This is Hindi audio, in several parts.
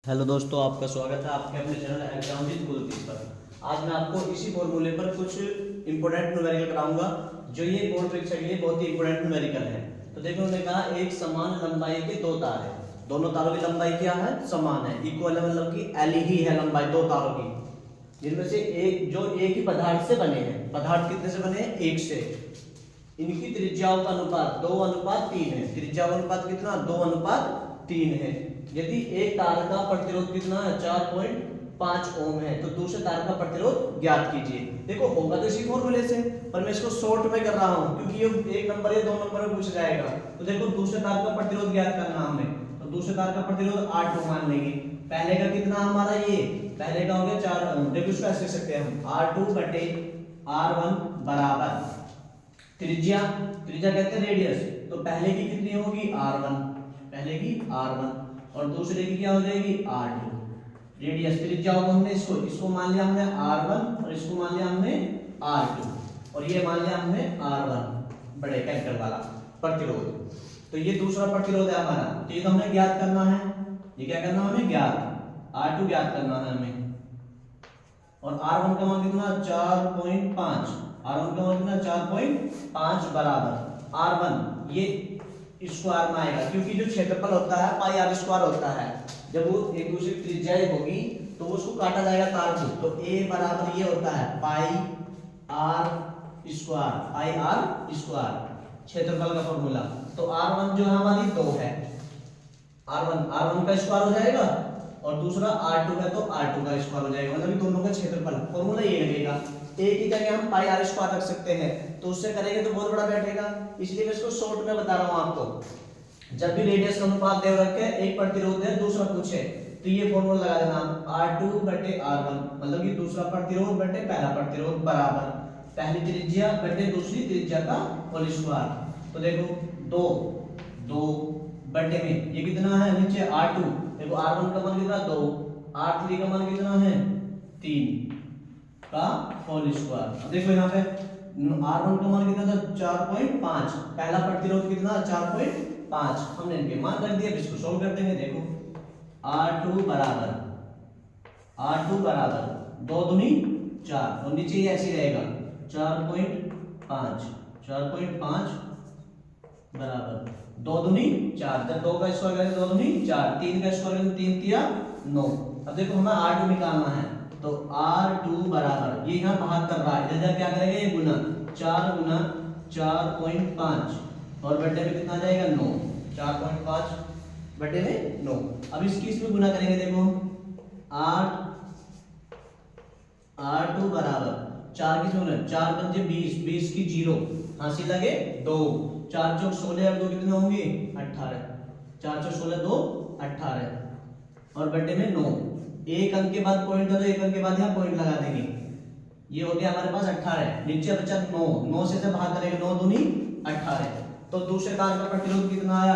हेलो दोस्तों, आपका स्वागत है आपके अपने चैनल एग्जाम विद कुलदीप पर। आज मैं आपको इसी फॉर्मूले पर कुछ इंपॉर्टेंट न्यूमेरिकल कराऊंगा जो ये बोर्ड परीक्षा के लिए बहुत ही इंपॉर्टेंट न्यूमेरिकल है। तो देखो, उन्होंने कहा एक समान लंबाई के दो तार है, दोनों तारों की लंबाई क्या है? समान है, इक्वल है, मतलब कि एल ही है लंबाई दो तारों की, जिनमें से एक ही पदार्थ से बने हैं। पदार्थ कितने से बने हैं? एक से। इनकी त्रिज्याओं का अनुपात 2:3 है। त्रिज्या का अनुपात कितना? 2:3 है। यदि एक तार का प्रतिरोध कितना है? 4.5 ओम है, तो दूसरे तार का प्रतिरोध ज्ञात कीजिए। देखो, होगा तो इसी फॉर्मूले से, पर मैं इसको शॉर्ट में कर रहा हूं क्योंकि ये एक नंबर या दो नंबर में पूछा जाएगा। तो देखो, दूसरे तार का प्रतिरोध ज्ञात करना हमें, तो दूसरे तार का प्रतिरोध 8 ओम मान लेंगे। पहले का कितना हमारा? ये पहले का हो गया 4 ओम। देखो, इसको ऐसे लिख सकते हैं हम, R2/R1 बराबर त्रिज्या कहते हैं रेडियस, तो पहले की कितनी होगी? R1, पहले की R1, और दूसरे की क्या हो जाएगी? R2। रेडियस त्रिज्या होगा, हमने इसको मान लिया हमने R1 और इसको मान लिया हमने R2, और ये मान लिया हमने R1 बड़े कैपिटल वाला प्रतिरोध। तो ये दूसरा प्रतिरोध है हमारा, तो ये तो हमें ज्ञात करना है। ये क्या करना है हमें? ज्ञात R2 ज्ञात करना है हमें। और R1 का मान कितना? 4.5। R1 का मान कितना? 4.5 बराबर R1, ये स्क्वायर में आएगा क्योंकि जो क्षेत्रफल होता है पाई आर स्क्वायर होता है। जब वो एक दूसरे की त्रिज्या होगी तो उसको काटा जाएगा तार को, तो A बराबर ये होता है पाई आर स्क्वायर, क्षेत्रफल का फॉर्मूला। तो R1 जो है हमारी 2 है, R1 का स्क्वायर हो जाएगा, और दूसरा R2 है तो R2 का स्क्वायर हो जाएगा, मतलब दोनों का क्षेत्रफल। फॉर्मूला ये लगेगा। एक ही जगह हम पाई आर स्क्वायर रख सकते हैं, तो उससे करेंगे तो बहुत बड़ा बैठेगा, इसलिए मैं इसको शॉर्ट में बता रहा हूं आपको। जब भी रेडियस का अनुपात दे रखे, एक प्रतिरोध है दूसरा कुछ है, तो ये फॉर्मूला लगा देना, R2/R1, मतलब कि दूसरा प्रतिरोध बटे पहला प्रतिरोध बराबर पहली त्रिज्या बटे दूसरी त्रिज्या का होल स्क्वायर। तो देखो, 2 बटे में ये कितना है? नीचे R2, देखो R1 का मान कितना? 2, R3 का मान कितना है? 3 का होल स्क्वायर। अब देखो यहाँ पे R1 का मान कितना था? 4.5। पहला प्रतिरोध कितना? 4.5। हमने इनके मान रख दिए, अब इसको सॉल्व कर देंगे। देखो, R2 बराबर 2 दूनी 4, और नीचे ये ऐसे ही रहेगा 4.5 बराबर 2 दूनी 4। जब 2 का स्क्वायर करें 2 दूनी 4, 3 का स्क्वायर करें 3 तिया 9। अब देखो, हमें R2 निकालना है, तो R2 बराबर ये यहाँ भाग कर रहा है, इधर क्या करेंगे? ये गुना 4 गुना 4.5, और बटे में कितना जाएगा? 9। 4.5 बटे में 9। अब इसमें गुना करेंगे। देखो, R2 बराबर 4 किसमें गुना? 4 पंजे 20, 20 की 0, हासिल लगे 2, 4 चौक 16 और 2 कितने होंगे? 18। 4 चौक 16, 2 18, और बटे में 9। एक अंक के बाद पॉइंट है तो एक अंक के बाद यहाँ पॉइंट लगा देंगे। ये हो गया हमारे पास 18, नीचे बचा 9, 9 से भाग करेंगे, 9 दूनी 18। तो दूसरे तार का प्रतिरोध कितना आया?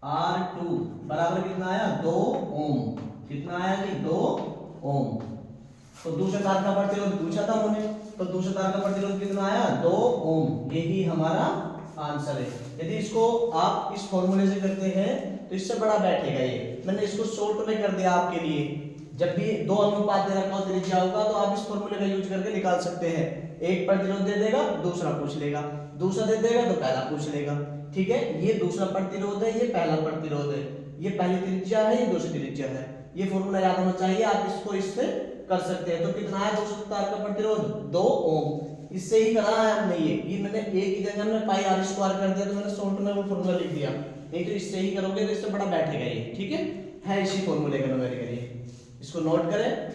R2 बराबर कितना आया? 2 ओम। कितना आया जी? 2 ओम। तो दूसरे तार का प्रतिरोध पूछा था उन्होंने, तो दूसरे तार का प्रतिरोध कितना आया? 2 ओम। यही हमारा आंसर है। यदि इसको आप इस फॉर्मूले से करते हैं तो इससे बड़ा बैठेगा। ये मैंने इसको शॉर्ट में कर दिया आपके लिए। जब भी दो अनुपात दे रखा हो त्रिज्या होगा, तो आप इस फॉर्मूले का यूज करके निकाल सकते हैं। एक प्रतिरोध दे देगा, दूसरा पूछ लेगा, दूसरा दे देगा तो पहला पूछ लेगा। ठीक है, ये दूसरा प्रतिरोध है, ये पहला प्रतिरोध है, ये पहली त्रिज्या है, ये दूसरी त्रिज्या है। ये फॉर्मूला याद होना चाहिए, आप इसको इससे कर सकते हैं। तो कितना है दूसरे तार का प्रतिरोध? 2 ओम। इससे ही करा है हमने। ये मैंने एक की जगह में पाई आर स्क्वायर कर दिया, तो मैंने शॉर्ट में वो फॉर्मूला लिख दिया। नहीं तो इससे ही करोगे तो इससे बड़ा बैठेगा ये। ठीक है इसी फॉर्मूले का न्यूमेरिकल ये, इसको नोट करें।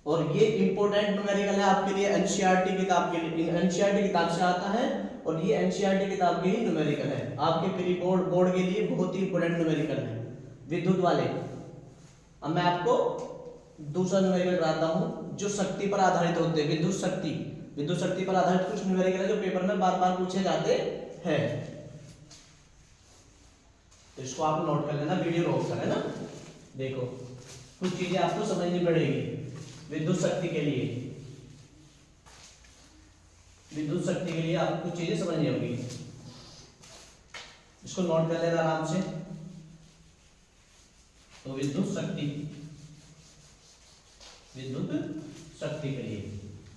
और ये इंपॉर्टेंट न्यूमेरिकल है आपके लिए, एनसीईआरटी किताब के लिए, एनसीईआरटी किताब से आता है, और ये एनसीईआरटी किताब के ही न्यूमेरिकल है। आपके प्री बोर्ड के लिए बहुत ही इंपॉर्टेंट न्यूमेरिकल है, विद्युत वाले। अब मैं आपको दूसरा न्यूमेरिकल कराता हूं जो शक्ति पर आधारित होते हैं। विद्युत शक्ति पर आधारित कुछ न्यूमेरिकल है जो पेपर में बार बार पूछे जाते हैं, तो इसको आप नोट कर लेना, वीडियो रोक कर, है ना। देखो, कुछ चीजें आपको समझनी पड़ेगी विद्युत शक्ति के लिए आपको कुछ चीजें समझनी होगी। इसको नोट कर लेना आराम से। तो विद्युत शक्ति, विद्युत शक्ति के लिए।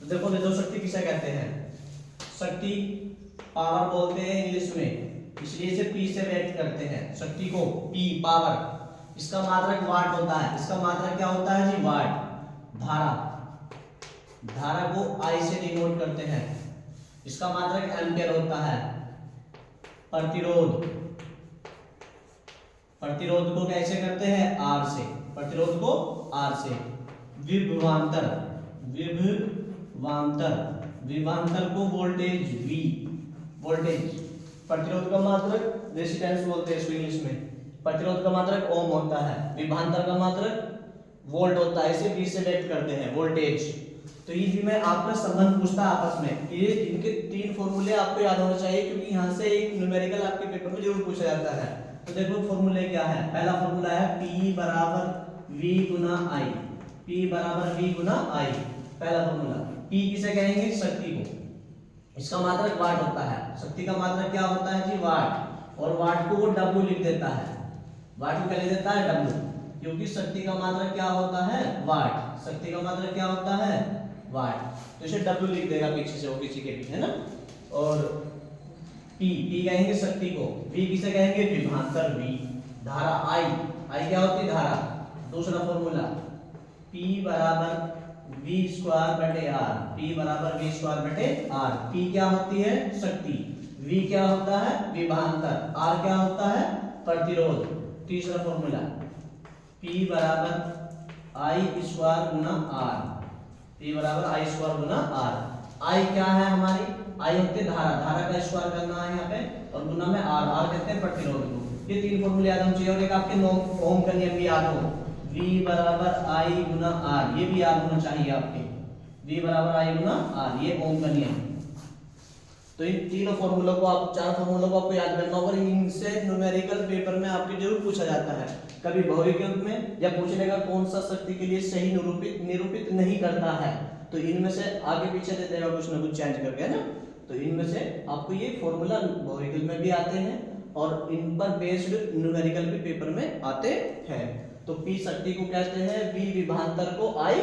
तो देखो विद्युत शक्ति किसे कहते हैं, शक्ति पावर बोलते हैं इंग्लिश में, इसलिए इसे पी से व्यक्त करते हैं शक्ति को, पी पावर। इसका मात्रक वाट होता है, इसका मात्रक क्या होता है जी, वाट। धारा, धारा को आई से डिनोट करते हैं, इसका मात्रक एम्पियर होता है। प्रतिरोध, प्रतिरोध को कैसे करते हैं, आर से, प्रतिरोध को आर से। विभवांतर, विभवांतर, विभवांतर को वोल्टेज वी, वोल्टेज। प्रतिरोध का मात्रक रेजिस्टेंस बोलते हैं इसको इंग्लिश में, प्रतिरोध का मात्रक ओम होता है, विभवांतर का मात्रक वोल्ट होता है, इसे वी से व्यक्त करते हैं, वोल्टेज। तो ये भी मैं आपका संबंध पूछता आपस में, ये इनके तीन फॉर्मूले आपको याद होने चाहिए, क्योंकि यहाँ से एक न्यूमेरिकल आपके पेपर में जरूर पूछा जाता है। तो देखो फॉर्मूले क्या है, पहला फॉर्मूला है P बराबर V गुना I, P बराबर V गुना I, पहला फॉर्मूला। P किसे कहेंगे, शक्ति को, इसका मात्रक वाट होता है, शक्ति का मात्रक क्या होता है जी, वाट। और वाट को वो W लिख देता है, वाट को क्या लिख देता है, W, क्योंकि शक्ति का मात्रक क्या होता है, वाट, शक्ति का मात्रक क्या होता है, वाट। तो इसे W लिख देगा पीछे से वो किसी के भी, है ना। और P, P कहेंगे शक्ति को, V किसे कहेंगे, विभवांतर V। धारा I, I क्या होती है, धारा। दूसरा फॉर्मूला P बराबर V स्क्वायर बटे R, P बराबर V स्क्वायर बटे R। P क्या होती है, शक्ति, V क्या होता है, विभवांतर, R क्या होता है, प्रतिरोध। तीसरा फॉर्मूला P बराबर I square Guna R, P बराबर I square Guna R। I क्या है हमारी, I होते हैं धारा, धारा का स्क्वायर करना है यहाँ पे, और गुना में R, R कहते हैं प्रतिरोध को। ये तीन फॉर्मूले याद होने चाहिए। और एक आपके ओम का नियम भी याद हो, V बराबर I गुना R, ये भी याद होना चाहिए आपके, V बराबर I गुना R, ये ओम का नियम। तो इन तीनों फॉर्मूलों को आप, चार फॉर्मूलों को आपको याद करना होगा, इनसे न्यूमेरिकल पेपर में आपके जरूर पूछा जाता है, कभी भौतिक में या पूछने का कौन सा शक्ति के लिए सही निरूपित नहीं करता है, तो इनमें से आगे पीछे दे देगा कुछ ना कुछ चेंज करके, है ना। तो इनमें से आपको ये फॉर्मूला भौतिक में भी आते हैं और इन पर बेस्ड न्यूमेरिकल भी पेपर में आते हैं। तो P शक्ति को कहते हैं, V विभवांतर को, I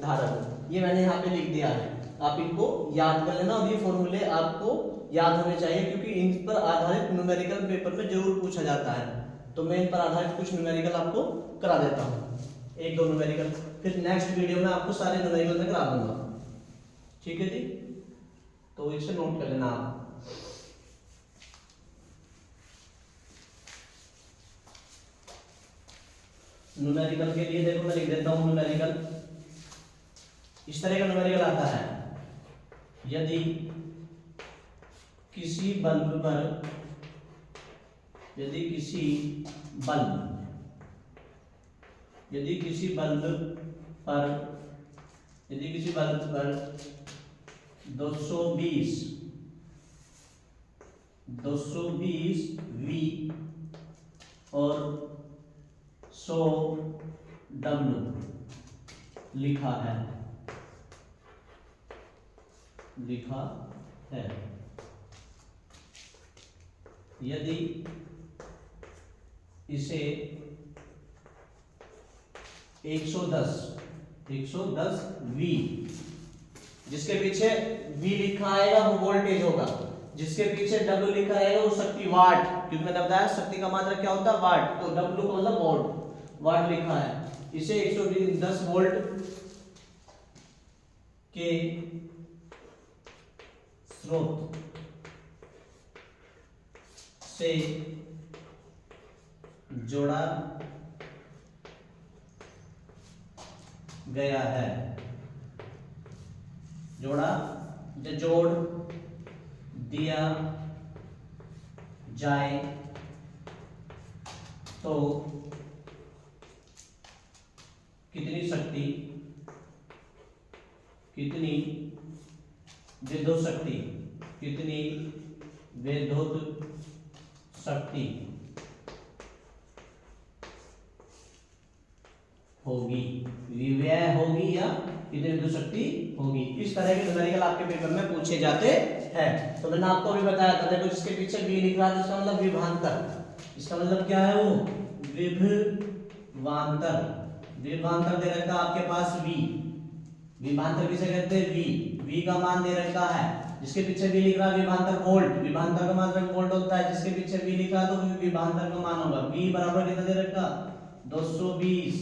धारा को। ये मैंने यहाँ पे लिख दिया है, आप इनको याद कर लेना। और ये फॉर्मूले आपको याद होने चाहिए, क्योंकि इन पर आधारित न्यूमेरिकल पेपर में जरूर पूछा जाता है। तो मैं इन पर आधारित कुछ न्यूमेरिकल आपको करा देता हूँ, एक दो न्यूमेरिकल, फिर नेक्स्ट वीडियो में आपको सारे न्यूमेरिकल में करा दूंगा, ठीक है जी। तो इसे नोट कर लेना आप। न्यूमेरिकल के लिए देखो मैं लिख देता हूँ, न्यूमेरिकल इस तरह का न्यूमेरिकल आता है, यदि किसी बल्ब पर, यदि किसी बल्ब पर 220 V और 100 W लिखा है, यदि इसे 110 V, जिसके पीछे V लिखा आएगा वो वोल्टेज होगा, जिसके पीछे W लिखा आएगा वो शक्ति, वाट, क्योंकि मैंने बताया शक्ति का मात्रक क्या होता है, वाट। तो W का मतलब वोल्ट, वाट लिखा है। इसे 110 वोल्ट के स्रोत से जोड़ा गया है, जोड़ दिया जाए तो कितनी शक्ति, कितनी विद्युत शक्ति, कितनी विद्युत शक्ति होगी, विव्यय होगी या कितनी विद्युत शक्ति होगी। इस तरह के न्यूमेरिकल आपके पेपर में पूछे जाते हैं। तो मैंने आपको अभी बताया था, देखो जिसके पीछे V लिख रहा है इसका मतलब विभवांतर, इसका मतलब क्या है वो विभवांतर, विभवांतर दे रखा आपके पास v, विभवांतर किसे कहते हैं v का मान दे रखा है, जिसके पीछे v लिख रहा है विभवांतर वोल्ट, विभवांतर का मात्रक वोल्ट होता है, जिसके पीछे v लिखा तो विभवांतर का मान होगा v बराबर कितना दे रखा 220,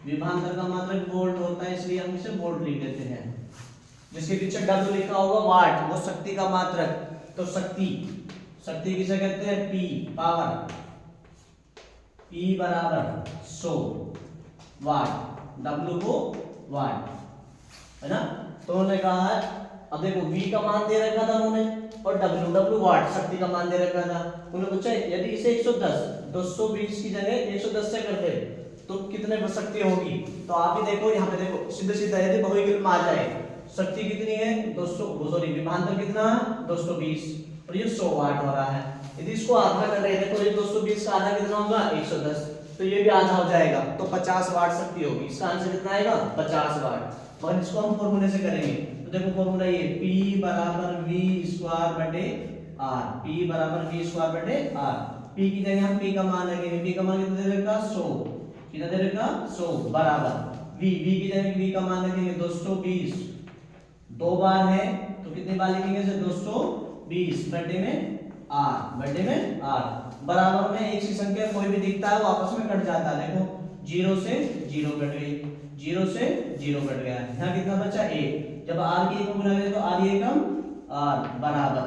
विभवांतर का मात्रक वोल्ट होता है इसलिए हम इसे वोल्ट लिख देते हैं, जिसके पीछे w लिखा होगा वाट, वो शक्ति का मात्रक, तो शक्ति, शक्ति किसे कहते हैं p पावर, p बराबर 100 वाट, w को वाट, है ना। तो उन्होंने कहा है, अब देखो v का मान दे रखा था उन्होंने और w वाट शक्ति का मान दे रखा था, उन्होंने पूछा यदि इसे 110 220 की जगह 110 से कर दे तो कितने शक्ति होगी, तो आप ही देखो यहाँ पे देखो सीधे सीधा यदि बहुविकल्प में आ जाए, शक्ति कितनी है 200, सॉरी विभवांतर कितना है 220 और ये 100 वाट हो रहा है, यदि इसको आधा कर रहे हैं देखो ये 220 का आधा कितना होगा 110, तो ये भी आधा हो जाएगा तो 50 वाट शक्ति होगी, इसका आंसर कितना आएगा 50 वाट। और इसको हम फॉर्मूले से करेंगे, तो देखो फॉर्मूला ये P बराबर v स्क्वायर बटे r, P बराबर v स्क्वायर बटे r, P की जगह हम P का मान रखेंगे, P का मान कितना दे रखा 100, कितना दे रखा 100 बराबर v की जगह v का मान रखेंगे 220, दो बार है तो कितनी बार लिखेंगे इसे 220 बटे में r, बटे में r, बराबर में एक सी संख्या कोई भी दिखता है वो आपस में कट जाता है, देखो 0 से 0 कट गई, 0 से 0 कट गया, यहाँ कितना बचा 1, जब r की 1 में गुना करें तो r एकम r बराबर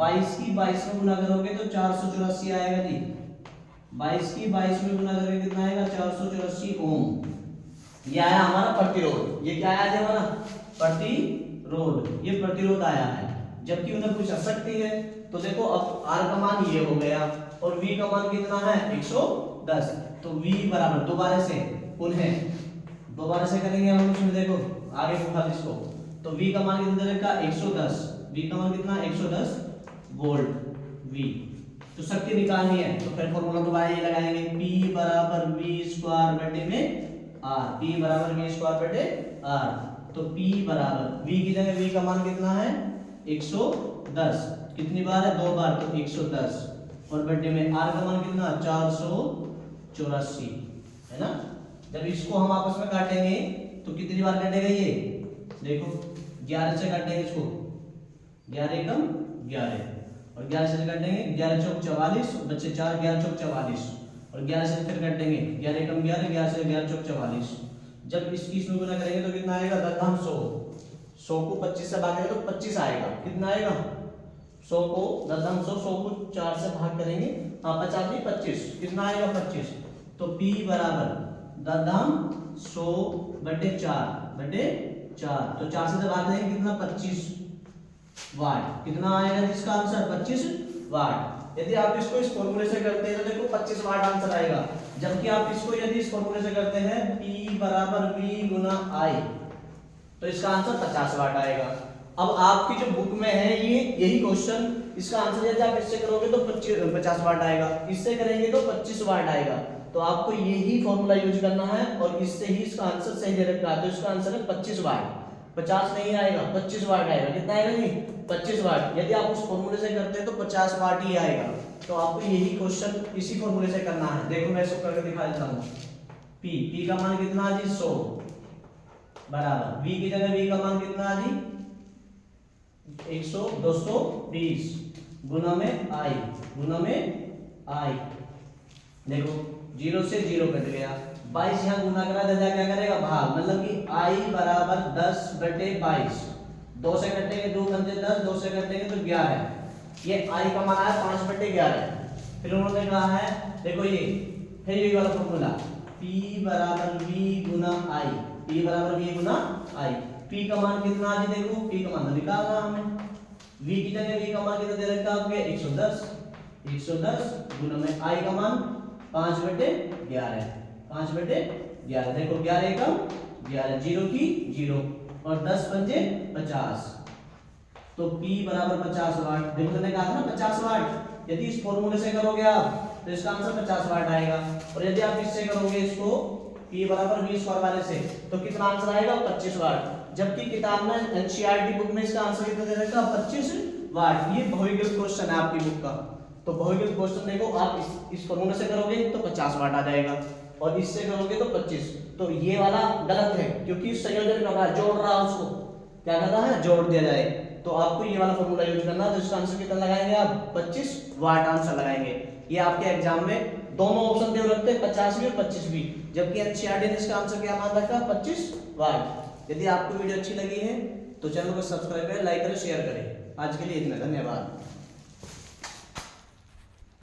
22 की 22 में गुना करोगे तो 484 आएगा जी, 22 की 22 में गुना करेंगे कितना आएगा 484 ओम, ये आया हमारा प्रतिरोध, ये क्या आया जी हमारा प्रतिरोध, ये प्रतिरोध आया है। जबकि उन्हें पूछा शक्ति है, तो देखो अब r का मान ये हो गया और v का मान कितना है 110, तो v बराबर दोबारा से उन्हें दोबारा से करेंगे हम इसमें, देखो आगे उठा इसको, तो v का मान कितना रखा 110, v का मान कितना 110 वोल्ट v, तो शक्ति निकालनी है तो फिर फॉर्मूला दोबारा ये लगाएंगे p बराबर v स्क्वायर बटे में r, p बराबर v स्क्वायर बटे r, तो p बराबर v की जगह v का मान कितना है 110, कितनी बार है 2 बार तो 110 और बटे में r का मान कितना 484 है ना। जब इसको हम आपस में काटेंगे तो कितनी बार कटेगा ये, देखो 11 से काटेंगे इसको, 11 एकम 11 और 11 से काटेंगे 11 चौक 44 बच्चे 4, 11 चौक 44 और 11 से फिर काटेंगे 11 एकम 11, 11 से 11 चौक 44, जब इसकी इसमें गुना करेंगे तो कितना आएगा 100 को 25 से भागेंगे तो 25 आएगा, कितना आएगा 100 को 100 को 4 से भाग करेंगे, हाँ 50 नहीं 25, कितना आएगा 25, तो P बराबर 100 बटे 4 तो 4 से भाग देंगे कितना 25 वाट, कितना आएगा इसका आंसर 25 वाट। यदि आप इसको इस फॉर्मूले से करते हैं तो देखो 25 वाट आंसर आएगा, जबकि आप इसको यदि इस फॉर्मूले से करते हैं P बराबर V गुना I तो इसका आंसर 50 वाट आएगा। अब आपकी जो बुक में है ये यही क्वेश्चन, इसका आंसर यदि आप इससे करोगे तो 50 वाट आएगा, इससे करेंगे तो 25 वाट आएगा, तो आपको यही फॉर्मूला यूज करना है और इससे ही इसका आंसर सही दे रखा है, तो इसका आंसर है 25 वाट, 50 नहीं आएगा 25 वाट आएगा, कितना आएगा जी 25 वाट। यदि आप उस फॉर्मूले से करते हैं तो 50 वाट ही आएगा, तो आपको यही क्वेश्चन इसी फॉर्मूले से करना है। देखो मैं इसको करके दिखा देता हूँ, P का मान कितना जी 100 बराबर V की जगह V का मान कितना जी 100 220 गुना में I, देखो 0 से 0 कट गया, 22 यहाँ गुना करा दे क्या करेगा भाग, मतलब कि I बराबर 10 बटे 22, 2 से कटेंगे 2 पंजे 10, 2 से कटेंगे तो 11, ये I का मान आया 5 बटे 11। फिर उन्होंने कहा है देखो ये है ये वाला फॉर्मूला P बराबर V गुना I, P बराबर V गुना I, P का मान कितना आज देखो P का मान निकालना हमें, V की जगह V का मान कितना दे रखा आपके 110 गुना में I का मान 5 बटे 11, देखो 11 का 11, 0 की 0 और 10 पंजे 50, तो P बराबर 50 वाट। देखो मैंने कहा था ना 50 वाट, यदि इस फॉर्मूले से करोगे आप तो इसका आंसर 50 वाट आएगा, और यदि आप इससे करोगे इसको P बराबर 20 वाले से तो कितना आंसर आएगा 25 वाट, जबकि किताब में एनसीईआरटी बुक में इसका आंसर कितना दे रखा 25 वाट। ये बहुविकल्प क्वेश्चन है आपकी बुक का, तो बहुविकल्प क्वेश्चन देखो आप इस फॉर्मूले से करोगे तो 50 वाट आ जाएगा। और इससे करोगे तो 25। तो ये वाला गलत है क्योंकि संयोजन कर रहा है, जोड़ रहा है, उसको क्या करना है, जोड़ दिया जाए। तो आपको ये वाला फॉर्मूला यूज करना है। तो इसका आंसर कितना लगाएंगे आप, 25 वाट आंसर लगाएंगे। ये आपके एग्जाम में दोनों ऑप्शन दे रखते हैं, 50 भी और 25 भी, जबकि एनसीईआरटी ने इसका आंसर क्या मान रखा, 25 वाट। यदि आपको वीडियो अच्छी लगी है तो चैनल को सब्सक्राइब करें, लाइक करें, शेयर करें। आज के लिए इतना, धन्यवाद।